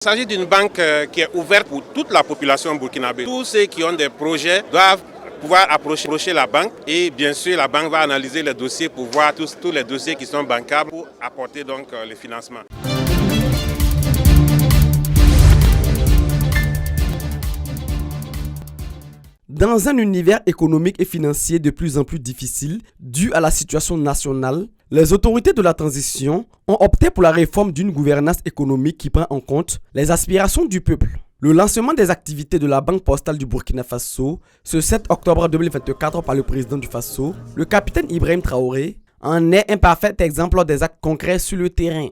Il s'agit d'une banque qui est ouverte pour toute la population burkinabé. Tous ceux qui ont des projets doivent pouvoir approcher la banque et bien sûr la banque va analyser les dossiers pour voir tous les dossiers qui sont bancables pour apporter donc le financement. Dans un univers économique et financier de plus en plus difficile, dû à la situation nationale, les autorités de la transition ont opté pour la réforme d'une gouvernance économique qui prend en compte les aspirations du peuple. Le lancement des activités de la Banque postale du Burkina Faso ce 7 octobre 2024 par le président du Faso, le capitaine Ibrahim Traoré, en est un parfait exemple des actes concrets sur le terrain.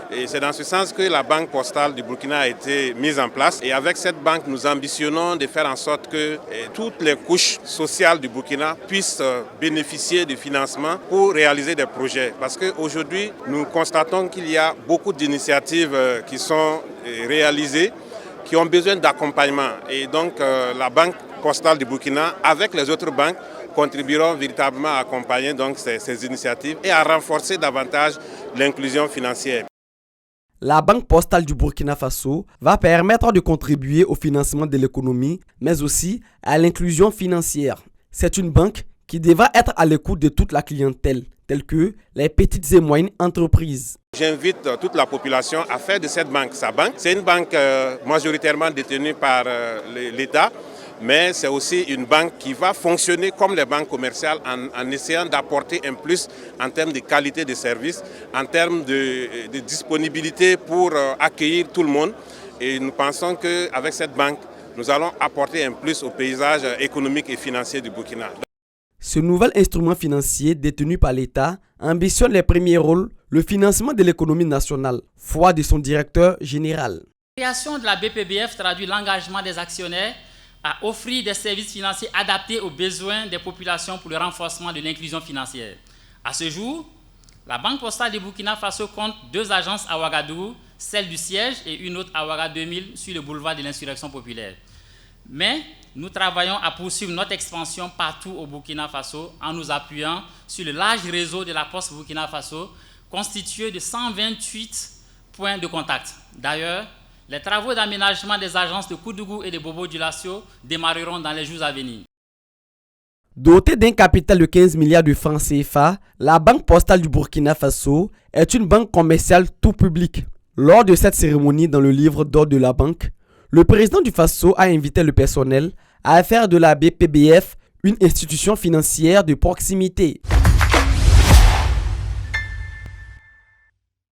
Et c'est dans ce sens que la Banque postale du Burkina a été mise en place. Et avec cette banque, nous ambitionnons de faire en sorte que toutes les couches sociales du Burkina puissent bénéficier du financement pour réaliser des projets. Parce qu'aujourd'hui, nous constatons qu'il y a beaucoup d'initiatives qui sont réalisées, qui ont besoin d'accompagnement. Et donc la Banque postale du Burkina, avec les autres banques, contribueront véritablement à accompagner donc ces initiatives et à renforcer davantage l'inclusion financière. La Banque postale du Burkina Faso va permettre de contribuer au financement de l'économie, mais aussi à l'inclusion financière. C'est une banque qui devra être à l'écoute de toute la clientèle, telle que les petites et moyennes entreprises. J'invite toute la population à faire de cette banque sa banque. C'est une banque majoritairement détenue par l'État, mais c'est aussi une banque qui va fonctionner comme les banques commerciales en essayant d'apporter un plus en termes de qualité de service, en termes de disponibilité pour accueillir tout le monde. Et nous pensons qu'avec cette banque, nous allons apporter un plus au paysage économique et financier du Burkina. Ce nouvel instrument financier détenu par l'État ambitionne les premiers rôles, le financement de l'économie nationale, foi de son directeur général. La création de la BPBF traduit l'engagement des actionnaires à offrir des services financiers adaptés aux besoins des populations pour le renforcement de l'inclusion financière. À ce jour, la Banque postale du Burkina Faso compte 2 agences à Ouagadougou, celle du siège et une autre à Ouaga 2000 sur le boulevard de l'insurrection populaire. Mais nous travaillons à poursuivre notre expansion partout au Burkina Faso en nous appuyant sur le large réseau de la Poste Burkina Faso constitué de 128 points de contact. D'ailleurs, les travaux d'aménagement des agences de Koudougou et de Bobo-Dioulasso démarreront dans les jours à venir. Dotée d'un capital de 15 milliards de francs CFA, la Banque postale du Burkina Faso est une banque commerciale tout public. Lors de cette cérémonie dans le livre d'or de la banque, le président du Faso a invité le personnel à faire de la BPBF une institution financière de proximité.